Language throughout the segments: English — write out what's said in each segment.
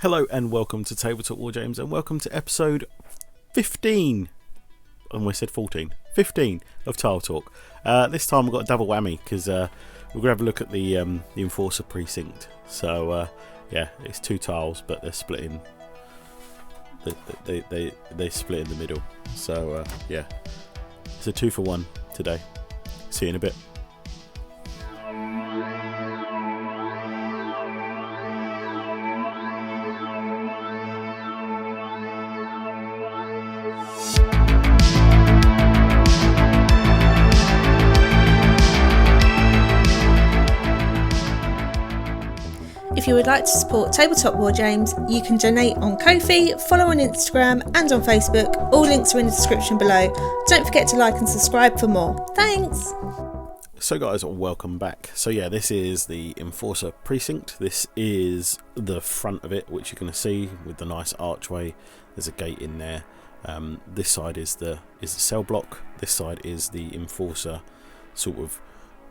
Hello and welcome to Tabletop Wargames, and welcome to episode 15. I almost said 14. 15 of Tile Talk. This time we've got a double whammy because we're going to have a look at the Enforcer Precinct. So yeah, it's two tiles, but they're split in. They split in the middle. So yeah, it's a 2-for-1 today. See you in a bit. If you would like to support Tabletop Wargames, you can donate on Ko-fi, follow on Instagram and on Facebook. All links are in the description below. Don't forget to like and subscribe for more. Thanks! So guys, welcome back. So yeah, this is the Enforcer Precinct. This is the front of it, which you're going to see with the nice archway. There's a gate in there. This side is the cell block. This side is the Enforcer sort of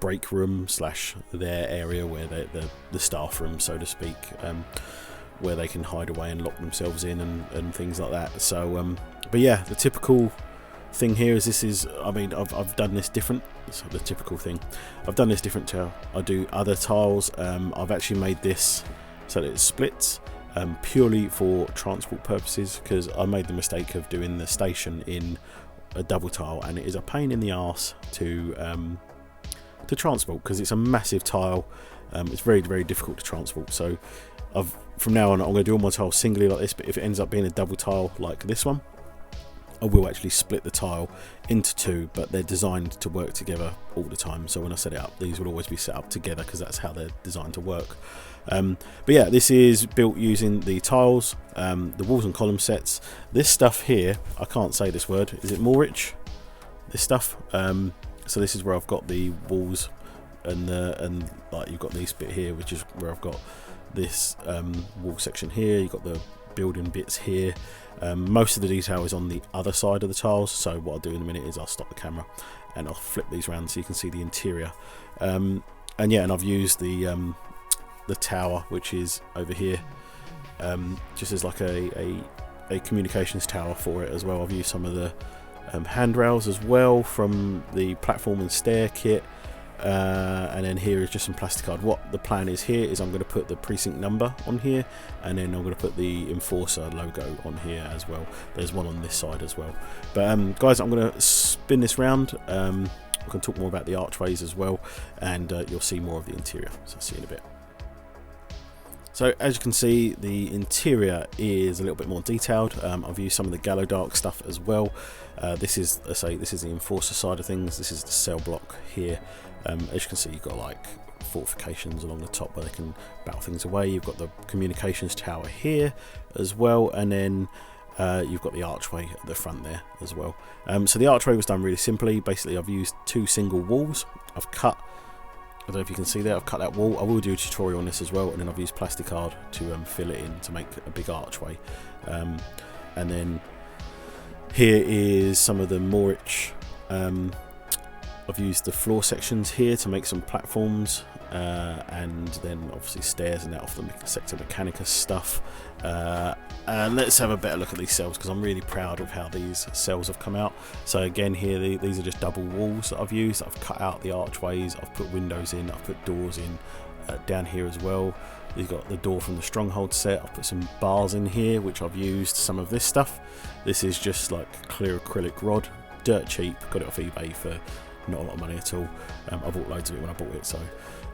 break room / their area where the staff room, so to speak, where they can hide away and lock themselves in and things like that. So but yeah, the typical thing here is I've done this different. So the typical thing, I've done this different to I do other tiles. I've actually made this so that it splits purely for transport purposes, because I made the mistake of doing the station in a double tile, and it is a pain in the arse to transport because it's a massive tile. It's very, very difficult to transport. So from now on I'm going to do all my tiles singly like this, but if it ends up being a double tile like this one, I will actually split the tile into two, but they're designed to work together all the time. So when I set it up, these will always be set up together because that's how they're designed to work. But yeah, this is built using the tiles, the walls and column sets. This stuff here, I can't say this word, is it Morich? This stuff. So this is where I've got the walls and like you've got this bit here, which is where I've got this wall section here. You've got the building bits here. Most of the detail is on the other side of the tiles. So what I'll do in a minute is I'll stop the camera and I'll flip these around so you can see the interior. And yeah, and I've used the tower, which is over here, just as like a communications tower for it as well. I've used some of the handrails as well from the platform and stair kit, and then here is just some plastic card. What the plan is here is I'm going to put the precinct number on here, and then I'm going to put the Enforcer logo on here as well. There's one on this side as well. But guys, I'm going to spin this round. I can talk more about the archways as well, and you'll see more of the interior. So I'll see you in a bit. So as you can see, the interior is a little bit more detailed. I've used some of the Gallow Dark stuff as well. This is the Enforcer side of things. This is the cell block here. As you can see, you've got like fortifications along the top where they can battle things away. You've got the communications tower here as well, and then you've got the archway at the front there as well. So the archway was done really simply. Basically, I've used two single walls. I've cut, I don't know if you can see there, I've cut that wall. I will do a tutorial on this as well, and then I've used plastic card to fill it in to make a big archway. And then here is some of the Morich. I've used the floor sections here to make some platforms, and then obviously stairs and that off the Sector Mechanicus stuff. And let's have a better look at these cells, because I'm really proud of how these cells have come out. So again, here these are just double walls that I've used. I've cut out the archways, I've put windows in, I've put doors in down here as well. You've got the door from the Stronghold set. I've put some bars in here, which I've used some of this stuff. This is just like clear acrylic rod, dirt cheap, got it off eBay for not a lot of money at all. I bought loads of it when I bought it. So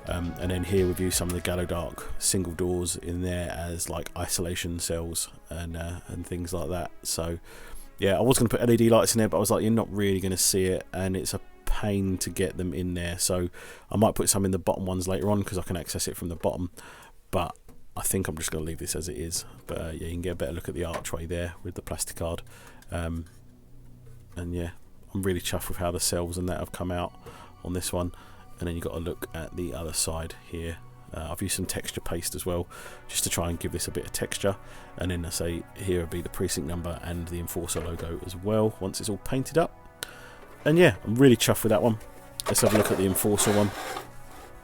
and then here we've used some of the Gallow Dark single doors in there as like isolation cells and things like that. So yeah, I was going to put LED lights in there, but I was like, you're not really going to see it, and it's a pain to get them in there. So I might put some in the bottom ones later on, because I can access it from the bottom, but I think I'm just going to leave this as it is. But yeah, you can get a better look at the archway there with the plastic card. And yeah, I'm really chuffed with how the cells and that have come out on this one. And then you've got to look at the other side here. I've used some texture paste as well, just to try and give this a bit of texture. And then I say here will be the precinct number and the Enforcer logo as well once it's all painted up. And yeah, I'm really chuffed with that one. Let's have a look at the Enforcer one.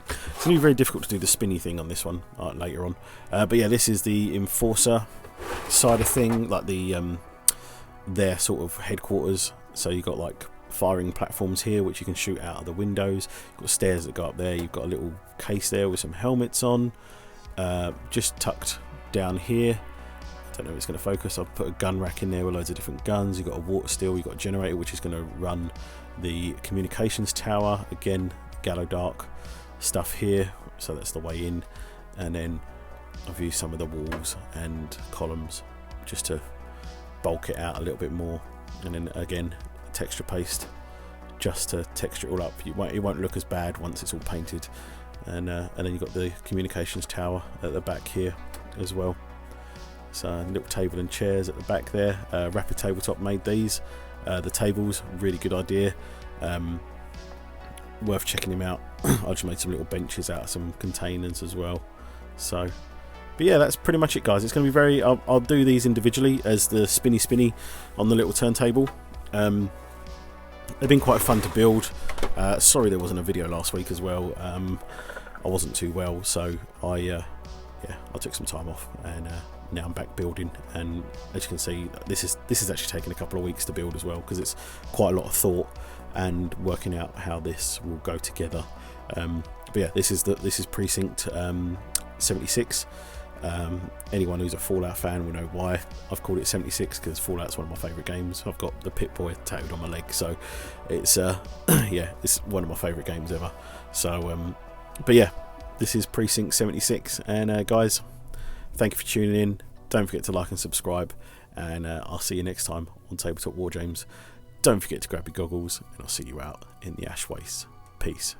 It's going to be very difficult to do the spinny thing on this one later on. But yeah, this is the Enforcer side of thing, like their sort of headquarters. So you've got like firing platforms here which you can shoot out of the windows. You've got stairs that go up there. You've got a little case there with some helmets on, just tucked down here. I don't know if it's going to focus. I've put a gun rack in there with loads of different guns. You've got a water still, you've got a generator which is going to run the communications tower. Again, Gallo Dark stuff here, so that's the way in. And then I've used some of the walls and columns just to bulk it out a little bit more. And then again, texture paste just to texture it all up. It won't look as bad once it's all painted. And then you've got the communications tower at the back here as well. So a little table and chairs at the back there. Rapid Tabletop made these. The tables, really good idea. Worth checking him out. I just made some little benches out of some containers as well. So, but yeah, that's pretty much it, guys. It's going to be very. I'll do these individually as the spinny on the little turntable. They've been quite fun to build. Sorry there wasn't a video last week as well. I wasn't too well, so I took some time off, and now I'm back building. And as you can see, this is actually taken a couple of weeks to build as well, because it's quite a lot of thought and working out how this will go together. But yeah, this is Precinct 76. Anyone who's a Fallout fan will know why I've called it 76, because Fallout's one of my favourite games. I've got the Pip-Boy tattooed on my leg, so it's yeah, it's one of my favourite games ever. So but yeah, this is Precinct 76, and guys, thank you for tuning in. Don't forget to like and subscribe, and I'll see you next time on Tabletop Wargames. Don't forget to grab your goggles, and I'll see you out in the ash waste. Peace.